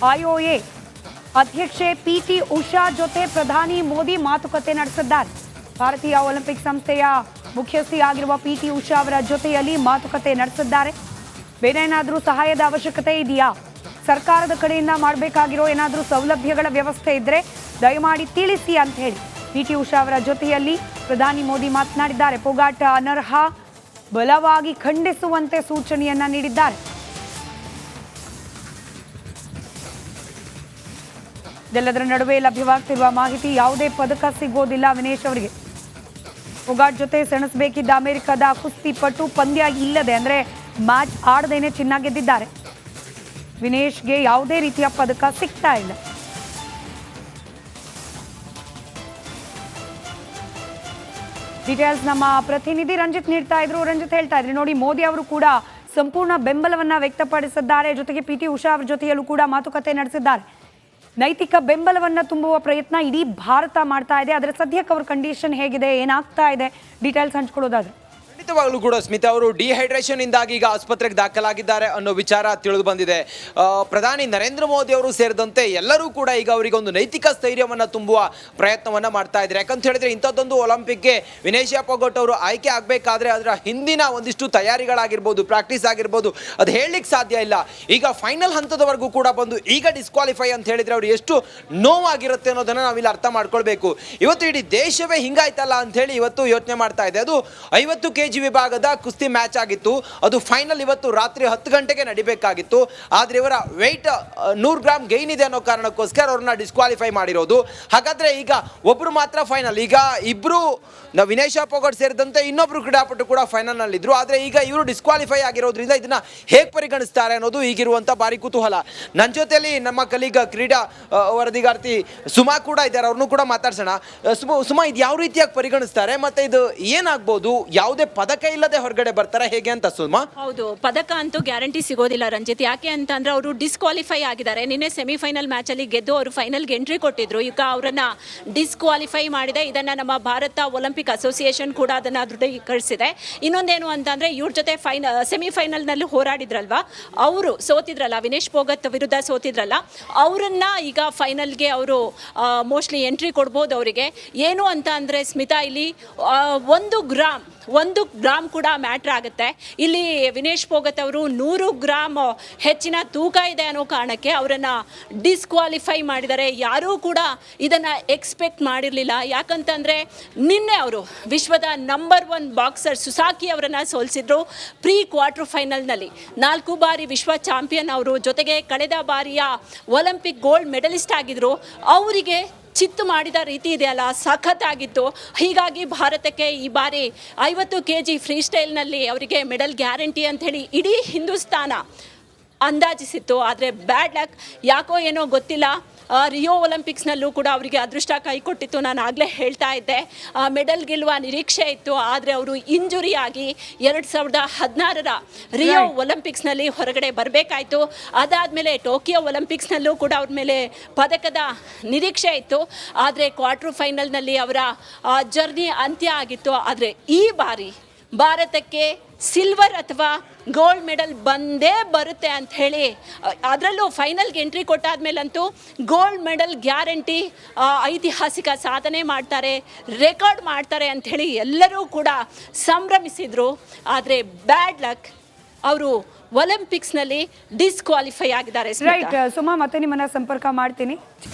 IOA ಅಧ್ಯಕ್ಷೆ PT Usha ಜೊತೆ ಪ್ರಧಾನಿ ಮೋದಿ ಮಾತುಕತೆ ನಡೆಸಿದ್ದಾರೆ. ಭಾರತೀಯ ಒಲಿಂಪಿಕ್ ಸಂಸ್ಥೆಯ ಮುಖ್ಯಸ್ಥಿಯಾಗಿರುವ ಪಿಟಿ ಉಷಾ ಅವರ ಜೊತೆಯಲ್ಲಿ ಮಾತುಕತೆ ನಡೆಸಿದ್ದಾರೆ. ಬೇರೆ ಏನಾದರೂ ಸಹಾಯದ ಅವಶ್ಯಕತೆ ಇದೆಯಾ, ಸರ್ಕಾರದ ಕಡೆಯಿಂದ ಮಾಡಬೇಕಾಗಿರೋ ಏನಾದರೂ ಸೌಲಭ್ಯಗಳ ವ್ಯವಸ್ಥೆ ಇದ್ರೆ ದಯಮಾಡಿ ತಿಳಿಸಿ ಅಂತ ಹೇಳಿ ಪಿಟಿ ಉಷಾ ಅವರ ಜೊತೆಯಲ್ಲಿ ಪ್ರಧಾನಿ ಮೋದಿ ಮಾತನಾಡಿದ್ದಾರೆ. ಪೂಗಾಟ ಅನರ್ಹ, ಬಲವಾಗಿ ಖಂಡಿಸುವಂತೆ ಸೂಚನೆಯನ್ನ ನೀಡಿದ್ದಾರೆ. ಇದೆಲ್ಲದರ ನಡುವೆ ಲಭ್ಯವಾಗ್ತಿರುವ ಮಾಹಿತಿ, ಯಾವುದೇ ಪದಕ ಸಿಗೋದಿಲ್ಲ ವಿನೇಶ್ ಅವರಿಗೆ. ಪೊಗಾಟ್ ಜೊತೆ ಸೆಣಸಬೇಕಿದ್ದ ಅಮೆರಿಕದ ಕುಸ್ತಿಪಟು ಪಂದ್ಯ ಇಲ್ಲದೆ ಅಂದ್ರೆ ಮ್ಯಾಚ್ ಆಡದೇನೆ ಚಿನ್ನ ಗೆದ್ದಿದ್ದಾರೆ. ವಿನೇಶ್ಗೆ ಯಾವುದೇ ರೀತಿಯ ಪದಕ ಸಿಗ್ತಾ ಇಲ್ಲ. ಡೀಟೇಲ್ಸ್ ನಮ್ಮ ಪ್ರತಿನಿಧಿ ರಂಜಿತ್ ನೀಡ್ತಾ ಇದ್ರು. ರಂಜಿತ್ ಹೇಳ್ತಾ ಇದ್ರಿ ನೋಡಿ, ಮೋದಿ ಅವರು ಕೂಡ ಸಂಪೂರ್ಣ ಬೆಂಬಲವನ್ನ ವ್ಯಕ್ತಪಡಿಸಿದ್ದಾರೆ. ಜೊತೆಗೆ ಪಿಟಿ ಉಷಾ ಅವರ ಜೊತೆಯಲ್ಲೂ ಕೂಡ ಮಾತುಕತೆ ನಡೆಸಿದ್ದಾರೆ. ನೈತಿಕ ಬೆಂಬಲವನ್ನ ತುಂಬುವ ಪ್ರಯತ್ನ ಇಡೀ ಭಾರತ ಮಾಡ್ತಾ ಇದೆ. ಅದರ ಸದ್ಯಕ್ಕೆ ಅವ್ರ ಕಂಡೀಷನ್ ಹೇಗಿದೆ, ಏನಾಗ್ತಾ ಇದೆ, ಡೀಟೇಲ್ಸ್ ಹಂಚ್ಕೊಳ್ಳೋದಾದ್ರೆ. ಖಂಡಿತವಾಗ್ಲೂ ಕೂಡ ಸ್ಮಿತಾ ಅವರು ಡಿಹೈಡ್ರೇಷನ್ ಇಂದಾಗಿ ಈಗ ಆಸ್ಪತ್ರೆಗೆ ದಾಖಲಾಗಿದ್ದಾರೆ ಅನ್ನೋ ವಿಚಾರ ತಿಳಿದು ಬಂದಿದೆ. ಪ್ರಧಾನಿ ನರೇಂದ್ರ ಮೋದಿ ಅವರು ಸೇರಿದಂತೆ ಎಲ್ಲರೂ ಕೂಡ ಈಗ ಅವರಿಗೆ ಒಂದು ನೈತಿಕ ಸ್ಥೈರ್ಯವನ್ನು ತುಂಬುವ ಪ್ರಯತ್ನವನ್ನ ಮಾಡ್ತಾ ಇದ್ದಾರೆ. ಯಾಕಂತ ಹೇಳಿದ್ರೆ ಇಂಥದ್ದೊಂದು ಒಲಿಂಪಿಕ್ಗೆ ವಿನೇಶ್ ಪೊಗಾಟ್ ಅವರು ಆಯ್ಕೆ ಆಗಬೇಕಾದ್ರೆ ಅದರ ಹಿಂದಿನ ಒಂದಿಷ್ಟು ತಯಾರಿಗಳಾಗಿರ್ಬೋದು, ಪ್ರಾಕ್ಟೀಸ್ ಆಗಿರ್ಬೋದು, ಅದು ಹೇಳಲಿಕ್ಕೆ ಸಾಧ್ಯ ಇಲ್ಲ. ಈಗ ಫೈನಲ್ ಹಂತದವರೆಗೂ ಕೂಡ ಬಂದು ಈಗ ಡಿಸ್ಕ್ವಾಲಿಫೈ ಅಂತ ಹೇಳಿದ್ರೆ ಅವ್ರು ಎಷ್ಟು ನೋವಾಗಿರುತ್ತೆ ಅನ್ನೋದನ್ನ ನಾವಿಲ್ಲಿ ಅರ್ಥ ಮಾಡ್ಕೊಳ್ಬೇಕು. ಇವತ್ತು ಇಡೀ ದೇಶವೇ ಹಿಂಗಾಯ್ತಲ್ಲ ಅಂತ ಹೇಳಿ ಇವತ್ತು ಯೋಚನೆ ಮಾಡ್ತಾ ಇದೆ. ಅದು 50 kg ವಿಭಾಗದ ಕುಸ್ತಿ ಮ್ಯಾಚ್ ಆಗಿತ್ತು. ಅದು ಫೈನಲ್ ಇವತ್ತು ರಾತ್ರಿ 10 ಗಂಟೆಗೆ ನಡಿಬೇಕಾಗಿತ್ತು. ಆದ್ರೆ ಇವರ ವೆಯ್ಟ್ 100 ಗ್ರಾಮ್ ಗೈನ್ ಇದೆ ಅನ್ನೋ ಕಾರಣಕ್ಕೋಸ್ಕರ ಅವ್ರನ್ನ ಡಿಸ್ಕ್ವಾಲಿಫೈ ಮಾಡಿರೋದು. ಹಾಗಾದ್ರೆ ಈಗ ಒಬ್ರು ಮಾತ್ರ ಫೈನಲ್. ಈಗ ಇಬ್ರು ವಿನೇಶ್ ಪೊಗಾಟ್ ಸೇರಿದಂತೆ ಇನ್ನೊಬ್ರು ಕ್ರೀಡಾಪಟು ಕೂಡ ಫೈನಲ್ ನಲ್ಲಿ ಇದ್ರು. ಆದ್ರೆ ಈಗ ಇವರು ಡಿಸ್ಕ್ವಾಲಿಫೈ ಆಗಿರೋದ್ರಿಂದ ಇದನ್ನ ಹೇಗೆ ಪರಿಗಣಿಸ್ತಾರೆ ಅನ್ನೋದು ಈಗಿರುವಂತ ಭಾರಿ ಕುತೂಹಲ. ನನ್ನ ಜೊತೆಯಲ್ಲಿ ನಮ್ಮ ಕಲೀಗ ಕ್ರೀಡಾ ವರದಿಗಾರ್ತಿ ಸುಮಾ ಕೂಡ ಇದ್ದಾರೆ. ಅವ್ರನ್ನು ಕೂಡ ಮಾತಾಡ್ಸೋಣ. ಸುಮಾ, ಇದು ಯಾವ ರೀತಿಯಾಗಿ ಪರಿಗಣಿಸ್ತಾರೆ, ಮತ್ತೆ ಇದು ಏನಾಗ್ಬೋದು, ಯಾವುದೇ ಪದಕ ಇಲ್ಲದೆ ಹೊರಗಡೆ ಬರ್ತಾರೆ ಹೇಗೆ ಅಂತ? ಸುಮಾ, ಹೌದು, ಪದಕ ಅಂತೂ ಗ್ಯಾರಂಟಿ ಸಿಗೋದಿಲ್ಲ ರಂಜಿತ್. ಯಾಕೆ ಅಂತಂದ್ರೆ ಅವರು ಡಿಸ್ಕ್ವಾಲಿಫೈ ಆಗಿದ್ದಾರೆ. ನಿನ್ನೆ ಸೆಮಿಫೈನಲ್ ಮ್ಯಾಚ್ ಅಲ್ಲಿ ಗೆದ್ದು ಅವರು ಫೈನಲ್ಗೆ ಎಂಟ್ರಿ ಕೊಟ್ಟಿದ್ರು. ಈಗ ಅವರನ್ನ ಡಿಸ್ಕ್ವಾಲಿಫೈ ಮಾಡಿದೆ. ಇದನ್ನ ನಮ್ಮ ಭಾರತ ಒಲಿಂಪಿಕ್ ಅಸೋಸಿಯೇಷನ್ ಕೂಡ ಅದನ್ನ ದೃಢೀಕರಿಸಿದೆ. ಇನ್ನೊಂದೇನು ಅಂತಂದ್ರೆ ಇವ್ರ ಜೊತೆ ಸೆಮಿಫೈನಲ್ ನಲ್ಲಿ ಹೋರಾಡಿದ್ರಲ್ವಾ, ಅವರು ಸೋತಿದ್ರಲ್ಲ, ವಿನೇಶ್ ಪೊಗಾಟ್ ವಿರುದ್ಧ ಸೋತಿದ್ರಲ್ಲ, ಅವರನ್ನ ಈಗ ಫೈನಲ್ಗೆ ಅವರು ಮೋಸ್ಟ್ಲಿ ಎಂಟ್ರಿ ಕೊಡ್ಬೋದು. ಅವರಿಗೆ ಏನು ಅಂತ ಅಂದ್ರೆ ಸ್ಮಿತಾ, ಇಲ್ಲಿ 1 ಗ್ರಾಮ್ ಕೂಡ ಮ್ಯಾಟ್ರ್ ಆಗುತ್ತೆ. ಇಲ್ಲಿ ವಿನೇಶ್ ಪೊಗಾಟ್ ಅವರು 100 ಗ್ರಾಮ್ ಹೆಚ್ಚಿನ ತೂಕ ಇದೆ ಅನ್ನೋ ಕಾರಣಕ್ಕೆ ಅವರನ್ನು ಡಿಸ್ಕ್ವಾಲಿಫೈ ಮಾಡಿದ್ದಾರೆ. ಯಾರೂ ಕೂಡ ಇದನ್ನು ಎಕ್ಸ್ಪೆಕ್ಟ್ ಮಾಡಿರಲಿಲ್ಲ. ಯಾಕಂತಂದರೆ ನಿನ್ನೆ ಅವರು ವಿಶ್ವದ ನಂಬರ್ 1 ಬಾಕ್ಸರ್ ಸುಸಾಕಿ ಅವರನ್ನು ಸೋಲಿಸಿದ್ರು ಪ್ರೀ ಕ್ವಾರ್ಟರ್ ಫೈನಲ್ನಲ್ಲಿ. 4 ಬಾರಿ ವಿಶ್ವ ಚಾಂಪಿಯನ್ ಅವರು, ಜೊತೆಗೆ ಕಳೆದ ಬಾರಿಯ ಒಲಿಂಪಿಕ್ ಗೋಲ್ಡ್ ಮೆಡಲಿಸ್ಟ್ ಆಗಿದ್ರು. ಅವರಿಗೆ ಚಿತ್ತು ಮಾಡಿದ ರೀತಿ ಇದೆಯಲ್ಲ, ಸಖತ್ತಾಗಿತ್ತು. ಹೀಗಾಗಿ ಭಾರತಕ್ಕೆ ಈ ಬಾರಿ 50 kg ಫ್ರೀ ಸ್ಟೈಲ್ನಲ್ಲಿ ಅವರಿಗೆ ಮೆಡಲ್ ಗ್ಯಾರಂಟಿ ಅಂಥೇಳಿ ಇಡೀ ಹಿಂದೂಸ್ತಾನ ಅಂದಾಜಿಸಿತ್ತು. ಆದರೆ ಬ್ಯಾಡ್ ಲಕ್, ಯಾಕೋ ಏನೋ ಗೊತ್ತಿಲ್ಲ, ರಿಯೋ ಒಲಿಂಪಿಕ್ಸ್ನಲ್ಲೂ ಕೂಡ ಅವರಿಗೆ ಅದೃಷ್ಟ ಕೈ ಕೊಟ್ಟಿತ್ತು. ನಾನು ಆಗಲೇ ಹೇಳ್ತಾ ಇದ್ದೆ, ಮೆಡಲ್ ಗೆಲ್ಲುವ ನಿರೀಕ್ಷೆ ಇತ್ತು. ಆದರೆ ಅವರು ಇಂಜುರಿ ಆಗಿ 2016ರ ರಿಯೋ ಒಲಿಂಪಿಕ್ಸ್ನಲ್ಲಿ ಹೊರಗಡೆ ಬರಬೇಕಾಯಿತು. ಅದಾದಮೇಲೆ ಟೋಕಿಯೋ ಒಲಿಂಪಿಕ್ಸ್ನಲ್ಲೂ ಕೂಡ ಅವ್ರ ಮೇಲೆ ಪದಕದ ನಿರೀಕ್ಷೆ ಇತ್ತು. ಆದರೆ ಕ್ವಾರ್ಟರ್ ಫೈನಲ್ನಲ್ಲಿ ಅವರ ಜರ್ನಿ ಅಂತ್ಯ ಆಗಿತ್ತು. ಆದರೆ ಈ ಬಾರಿ ಭಾರತಕ್ಕೆ ಸಿಲ್ವರ್ ಅಥವಾ ಗೋಲ್ಡ್ ಮೆಡಲ್ ಬಂದೇ ಬರುತ್ತೆ ಅಂತ ಹೇಳಿ, ಅದರಲ್ಲೂ ಫೈನಲ್ಗೆ ಎಂಟ್ರಿ ಕೊಟ್ಟಾದ್ಮೇಲಂತೂ ಗೋಲ್ಡ್ ಮೆಡಲ್ ಗ್ಯಾರಂಟಿ, ಐತಿಹಾಸಿಕ ಸಾಧನೆ ಮಾಡ್ತಾರೆ, ರೆಕಾರ್ಡ್ ಮಾಡ್ತಾರೆ ಅಂಥೇಳಿ ಎಲ್ಲರೂ ಕೂಡ ಸಂಭ್ರಮಿಸಿದರು. ಆದರೆ ಬ್ಯಾಡ್ ಲಕ್, ಅವರು ಒಲಿಂಪಿಕ್ಸ್ನಲ್ಲಿ ಡಿಸ್ಕ್ವಾಲಿಫೈ ಆಗಿದ್ದಾರೆ. ರೈಟ್ ಸುಮಾ, ಮತ್ತೆ ನಿಮ್ಮನ್ನ ಸಂಪರ್ಕ ಮಾಡ್ತೀನಿ.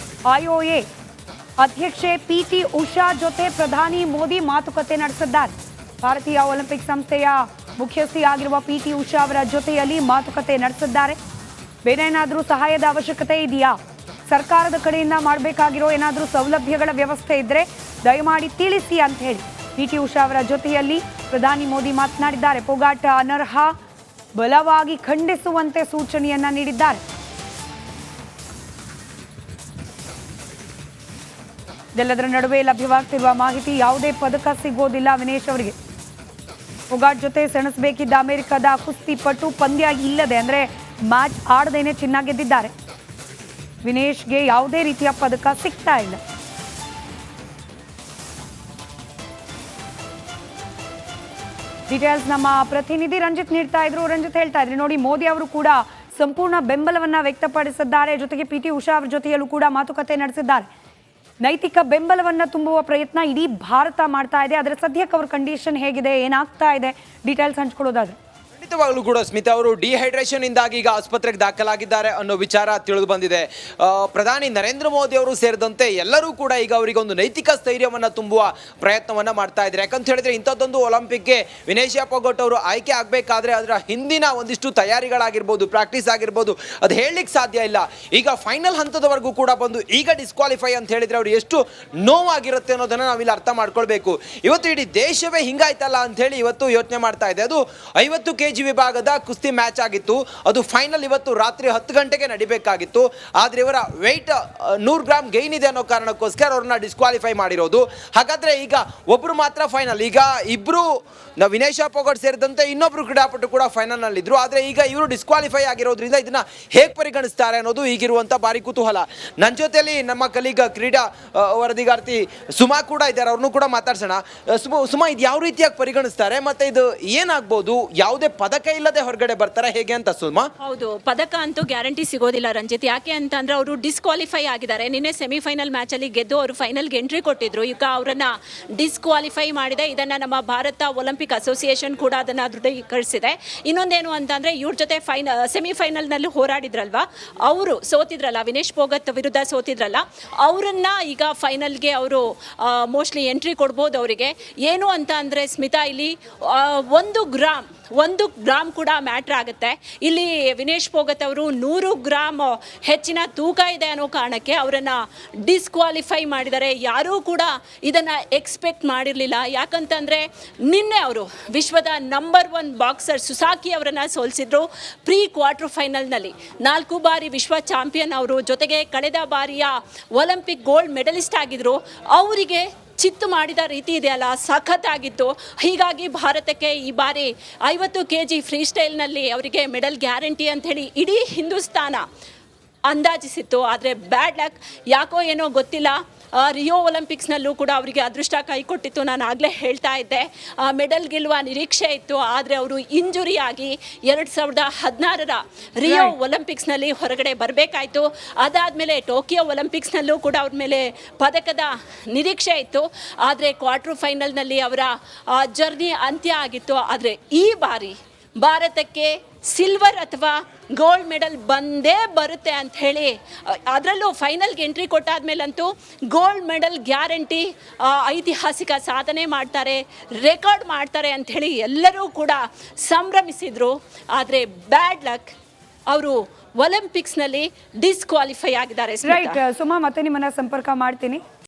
ಐಒಎ ಅಧ್ಯಕ್ಷೆ ಪಿಟಿ ಉಷಾ ಜೊತೆ ಪ್ರಧಾನಿ ಮೋದಿ ಮಾತುಕತೆ ನಡೆಸಿದ್ದಾರೆ. ಭಾರತೀಯ ಒಲಿಂಪಿಕ್ ಸಂಸ್ಥೆಯ ಮುಖ್ಯಸ್ಥಿಯಾಗಿರುವ ಪಿಟಿ ಉಷಾ ಅವರ ಜೊತೆಯಲ್ಲಿ ಮಾತುಕತೆ ನಡೆಸಿದ್ದಾರೆ. ಬೇರೆ ಏನಾದರೂ ಸಹಾಯದ ಅವಶ್ಯಕತೆ ಇದೆಯಾ, ಸರ್ಕಾರದ ಕಡೆಯಿಂದ ಮಾಡಬೇಕಾಗಿರೋ ಏನಾದರೂ ಸೌಲಭ್ಯಗಳ ವ್ಯವಸ್ಥೆ ಇದ್ರೆ ದಯಮಾಡಿ ತಿಳಿಸಿ ಅಂತ ಹೇಳಿ ಪಿಟಿ ಉಷಾ ಅವರ ಜೊತೆಯಲ್ಲಿ ಪ್ರಧಾನಿ ಮೋದಿ ಮಾತನಾಡಿದ್ದಾರೆ. ಪೊಗಾಟ್ ಅನರ್ಹ, ಬಲವಾಗಿ ಖಂಡಿಸುವಂತೆ ಸೂಚನೆಯನ್ನ ನೀಡಿದ್ದಾರೆ. ಇದೆಲ್ಲದರ ನಡುವೆ ಲಭ್ಯವಾಗ್ತಿರುವ ಮಾಹಿತಿ, ಯಾವುದೇ ಪದಕ ಸಿಗೋದಿಲ್ಲ ವಿನೇಶ್ ಅವರಿಗೆ. ಪೊಗಾಟ್ ಜೊತೆ ಸೆಣಸಬೇಕಿದ್ದ ಅಮೆರಿಕದ ಕುಸ್ತಿಪಟು ಪಂದ್ಯ ಇಲ್ಲದೆ ಅಂದ್ರೆ ಮ್ಯಾಚ್ ಆಡದೇನೆ ಚಿನ್ನ ಗೆದ್ದಿದ್ದಾರೆ. ವಿನೇಶ್ಗೆ ಯಾವುದೇ ರೀತಿಯ ಪದಕ ಸಿಗ್ತಾ ಇಲ್ಲ. ಡೀಟೇಲ್ಸ್ ನಮ್ಮ ಪ್ರತಿನಿಧಿ ರಂಜಿತ್ ನೀಡ್ತಾ ಇದ್ರು. ರಂಜಿತ್ ಹೇಳ್ತಾ ಇದ್ರಿ ನೋಡಿ, ಮೋದಿ ಅವರು ಕೂಡ ಸಂಪೂರ್ಣ ಬೆಂಬಲವನ್ನ ವ್ಯಕ್ತಪಡಿಸಿದ್ದಾರೆ. ಜೊತೆಗೆ ಪಿಟಿ ಉಷಾ ಅವರ ಜೊತೆಯಲ್ಲೂ ಕೂಡ ಮಾತುಕತೆ ನಡೆಸಿದ್ದಾರೆ. ನೈತಿಕ ಬೆಂಬಲವನ್ನ ತುಂಬುವ ಪ್ರಯತ್ನ ಇಡೀ ಭಾರತ ಮಾಡ್ತಾ ಇದೆ. ಅದರ ಸದ್ಯಕ್ಕೆ ಅವ್ರ ಕಂಡೀಷನ್ ಹೇಗಿದೆ, ಏನಾಗ್ತಾ ಇದೆ, ಡೀಟೇಲ್ಸ್ ಹಂಚ್ಕೊಳ್ಳೋದಾದ್ರೆ ಖಂಡಿತವಾಗ್ಲೂ ಕೂಡ ಸ್ಮಿತಾ ಅವರು ಡಿಹೈಡ್ರೇಷನ್ ಇಂದಾಗಿ ಈಗ ಆಸ್ಪತ್ರೆಗೆ ದಾಖಲಾಗಿದ್ದಾರೆ ಅನ್ನೋ ವಿಚಾರ ತಿಳಿದು ಬಂದಿದೆ. ಪ್ರಧಾನಿ ನರೇಂದ್ರ ಮೋದಿ ಅವರು ಸೇರಿದಂತೆ ಎಲ್ಲರೂ ಕೂಡ ಈಗ ಅವರಿಗೆ ಒಂದು ನೈತಿಕ ಸ್ಥೈರ್ಯವನ್ನ ತುಂಬುವ ಪ್ರಯತ್ನವನ್ನ ಮಾಡ್ತಾ ಇದ್ದಾರೆ. ಯಾಕಂತ ಹೇಳಿದ್ರೆ ಇಂಥದ್ದೊಂದು ಒಲಿಂಪಿಕ್ಗೆ ವಿನೇಶ್ ಫೋಗಟ್ ಅವರು ಆಯ್ಕೆ ಆಗಬೇಕಾದ್ರೆ ಅದರ ಹಿಂದಿನ ಒಂದಿಷ್ಟು ತಯಾರಿಗಳಾಗಿರ್ಬೋದು, ಪ್ರಾಕ್ಟೀಸ್ ಆಗಿರ್ಬೋದು, ಅದು ಹೇಳಲಿಕ್ಕೆ ಸಾಧ್ಯ ಇಲ್ಲ. ಈಗ ಫೈನಲ್ ಹಂತದವರೆಗೂ ಕೂಡ ಬಂದು ಈಗ ಡಿಸ್ಕ್ವಾಲಿಫೈ ಅಂತ ಹೇಳಿದ್ರೆ ಅವ್ರು ಎಷ್ಟು ನೋವಾಗಿರುತ್ತೆ ಅನ್ನೋದನ್ನ ನಾವಿಲ್ಲಿ ಅರ್ಥ ಮಾಡ್ಕೊಳ್ಬೇಕು. ಇವತ್ತು ಇಡೀ ದೇಶವೇ ಹಿಂಗಾಯ್ತಲ್ಲ ಅಂತ ಹೇಳಿ ಇವತ್ತು ಯೋಚನೆ ಮಾಡ್ತಾ ಇದೆ. ಅದು 50 kg ವಿಭಾಗದ ಕುಸ್ತಿ ಮ್ಯಾಚ್ ಆಗಿತ್ತು. ಅದು ಫೈನಲ್ ಇವತ್ತು ರಾತ್ರಿ 10 ಗಂಟೆಗೆ ನಡಿಬೇಕಾಗಿತ್ತು. ಆದ್ರೆ ಇವರ ವೆಯ್ಟ್ 100 ಗ್ರಾಮ್ ಗೈನ್ ಇದೆ ಅನ್ನೋ ಕಾರಣಕ್ಕೋಸ್ಕರ ಅವ್ರನ್ನ ಡಿಸ್ಕ್ವಾಲಿಫೈ ಮಾಡಿರೋದು. ಹಾಗಾದ್ರೆ ಈಗ ಒಬ್ರು ಮಾತ್ರ ಫೈನಲ್. ಈಗ ಇಬ್ರು ವಿನೇಶ್ ಫೋಗಟ್ ಸೇರಿದಂತೆ ಇನ್ನೊಬ್ರು ಕ್ರೀಡಾಪಟು ಕೂಡ ಫೈನಲ್ ನಲ್ಲಿ ಇದ್ರು. ಆದ್ರೆ ಈಗ ಇವರು ಡಿಸ್ಕ್ವಾಲಿಫೈ ಆಗಿರೋದ್ರಿಂದ ಇದನ್ನ ಹೇಗೆ ಪರಿಗಣಿಸ್ತಾರೆ ಅನ್ನೋದು ಈಗಿರುವಂತ ಭಾರಿ ಕುತೂಹಲ. ನನ್ನ ಜೊತೆಯಲ್ಲಿ ನಮ್ಮ ಕಲೀಗ ಕ್ರೀಡಾ ವರದಿಗಾರ್ತಿ ಸುಮಾ ಕೂಡ ಇದ್ದಾರೆ. ಅವ್ರನ್ನೂ ಕೂಡ ಮಾತಾಡ್ಸೋಣ. ಸುಮಾ, ಇದು ಯಾವ ರೀತಿಯಾಗಿ ಪರಿಗಣಿಸ್ತಾರೆ, ಮತ್ತೆ ಇದು ಏನಾಗ್ಬೋದು, ಯಾವುದೇ ಪದಕ ಇಲ್ಲದೆ ಹೊರಗಡೆ ಬರ್ತಾರೆ ಹೇಗೆ ಅಂತ ಸುಮಾ? ಹೌದು, ಪದಕ ಅಂತೂ ಗ್ಯಾರಂಟಿ ಸಿಗೋದಿಲ್ಲ ರಂಜಿತ್. ಯಾಕೆ ಅಂತಂದ್ರೆ ಅವರು ಡಿಸ್ಕ್ವಾಲಿಫೈ ಆಗಿದ್ದಾರೆ. ನಿನ್ನೆ ಸೆಮಿಫೈನಲ್ ಮ್ಯಾಚ್ ಅಲ್ಲಿ ಗೆದ್ದು ಅವರು ಫೈನಲ್ಗೆ ಎಂಟ್ರಿ ಕೊಟ್ಟಿದ್ರು. ಈಗ ಅವರನ್ನ ಡಿಸ್ಕ್ವಾಲಿಫೈ ಮಾಡಿದೆ. ಇದನ್ನ ನಮ್ಮ ಭಾರತ ಒಲಿಂಪಿಕ್ ಅಸೋಸಿಯೇಷನ್ ಕೂಡ ಅದನ್ನ ದೃಢೀಕರಿಸಿದೆ. ಇನ್ನೊಂದೇನು ಅಂತಂದ್ರೆ ಇವ್ರ ಜೊತೆ ಸೆಮಿಫೈನಲ್ ನಲ್ಲಿ ಹೋರಾಡಿದ್ರಲ್ವಾ, ಅವರು ಸೋತಿದ್ರಲ್ಲ, ವಿನೇಶ್ ಫೋಗಟ್ ವಿರುದ್ಧ ಸೋತಿದ್ರಲ್ಲ, ಅವರನ್ನ ಈಗ ಫೈನಲ್ಗೆ ಅವರು ಮೋಸ್ಟ್ಲಿ ಎಂಟ್ರಿ ಕೊಡ್ಬೋದು. ಅವರಿಗೆ ಏನು ಅಂತ ಅಂದ್ರೆ ಸ್ಮಿತಾ, ಇಲ್ಲಿ 1 ಗ್ರಾಮ್ ಕೂಡ ಮ್ಯಾಟ್ರ್ ಆಗುತ್ತೆ. ಇಲ್ಲಿ ವಿನೇಶ್ ಫೋಗಟ್ ಅವರು 100 ಗ್ರಾಮ್ ಹೆಚ್ಚಿನ ತೂಕ ಇದೆ ಅನ್ನೋ ಕಾರಣಕ್ಕೆ ಅವರನ್ನು ಡಿಸ್ಕ್ವಾಲಿಫೈ ಮಾಡಿದ್ದಾರೆ. ಯಾರೂ ಕೂಡ ಇದನ್ನು ಎಕ್ಸ್ಪೆಕ್ಟ್ ಮಾಡಿರಲಿಲ್ಲ. ಯಾಕಂತಂದರೆ ನಿನ್ನೆ ಅವರು ವಿಶ್ವದ ನಂಬರ್ 1 ಬಾಕ್ಸರ್ ಸುಸಾಕಿ ಅವರನ್ನು ಸೋಲಿಸಿದ್ರು ಪ್ರೀ ಕ್ವಾರ್ಟರ್ ಫೈನಲ್ನಲ್ಲಿ. 4 ಬಾರಿ ವಿಶ್ವ ಚಾಂಪಿಯನ್ ಅವರು, ಜೊತೆಗೆ ಕಳೆದ ಬಾರಿಯ ಒಲಿಂಪಿಕ್ ಗೋಲ್ಡ್ ಮೆಡಲಿಸ್ಟ್ ಆಗಿದ್ರು. ಅವರಿಗೆ ಚಿತ್ತು ಮಾಡಿದ ರೀತಿ ಇದೆಯಲ್ಲ, ಸಖತ್ತಾಗಿತ್ತು. ಹೀಗಾಗಿ ಭಾರತಕ್ಕೆ ಈ ಬಾರಿ 50 kg ಫ್ರೀ ಸ್ಟೈಲ್ನಲ್ಲಿ ಅವರಿಗೆ ಮೆಡಲ್ ಗ್ಯಾರಂಟಿ ಅಂಥೇಳಿ ಇಡೀ ಹಿಂದೂಸ್ತಾನ ಅಂದಾಜಿಸಿತ್ತು. ಆದರೆ ಬ್ಯಾಡ್ ಲಕ್, ಯಾಕೋ ಏನೋ ಗೊತ್ತಿಲ್ಲ, ರಿಯೋ ಒಲಿಂಪಿಕ್ಸ್ನಲ್ಲೂ ಕೂಡ ಅವರಿಗೆ ಅದೃಷ್ಟ ಕೈ ಕೊಟ್ಟಿತ್ತು. ನಾನು ಆಗಲೇ ಹೇಳ್ತಾ ಇದ್ದೆ, ಮೆಡಲ್ ಗೆಲ್ಲುವ ನಿರೀಕ್ಷೆ ಇತ್ತು. ಆದರೆ ಅವರು ಇಂಜುರಿ ಆಗಿ 2016ರ ರಿಯೋ ಒಲಿಂಪಿಕ್ಸ್ನಲ್ಲಿ ಹೊರಗಡೆ ಬರಬೇಕಾಯಿತು. ಅದಾದಮೇಲೆ ಟೋಕಿಯೋ ಒಲಿಂಪಿಕ್ಸ್ನಲ್ಲೂ ಕೂಡ ಅವ್ರ ಮೇಲೆ ಪದಕದ ನಿರೀಕ್ಷೆ ಇತ್ತು. ಆದರೆ ಕ್ವಾರ್ಟರ್ ಫೈನಲ್ನಲ್ಲಿ ಅವರ ಜರ್ನಿ ಅಂತ್ಯ ಆಗಿತ್ತು. ಆದರೆ ಈ ಬಾರಿ ಭಾರತಕ್ಕೆ ಸಿಲ್ವರ್ ಅಥವಾ ಗೋಲ್ಡ್ ಮೆಡಲ್ ಬಂದೇ ಬರುತ್ತೆ ಅಂತ ಹೇಳಿ, ಅದರಲ್ಲೂ ಫೈನಲ್ಗೆ ಎಂಟ್ರಿ ಕೊಟ್ಟಾದ್ಮೇಲಂತೂ ಗೋಲ್ಡ್ ಮೆಡಲ್ ಗ್ಯಾರಂಟಿ, ಐತಿಹಾಸಿಕ ಸಾಧನೆ ಮಾಡ್ತಾರೆ, ರೆಕಾರ್ಡ್ ಮಾಡ್ತಾರೆ ಅಂಥೇಳಿ ಎಲ್ಲರೂ ಕೂಡ ಸಂಭ್ರಮಿಸಿದರು. ಆದರೆ ಬ್ಯಾಡ್ ಲಕ್, ಅವರು ಒಲಿಂಪಿಕ್ಸ್ನಲ್ಲಿ ಡಿಸ್ಕ್ವಾಲಿಫೈ ಆಗಿದ್ದಾರೆ. ರೈಟ್ ಸುಮಾ, ಮತ್ತೆ ನಿಮ್ಮನ್ನ ಸಂಪರ್ಕ ಮಾಡ್ತೀನಿ.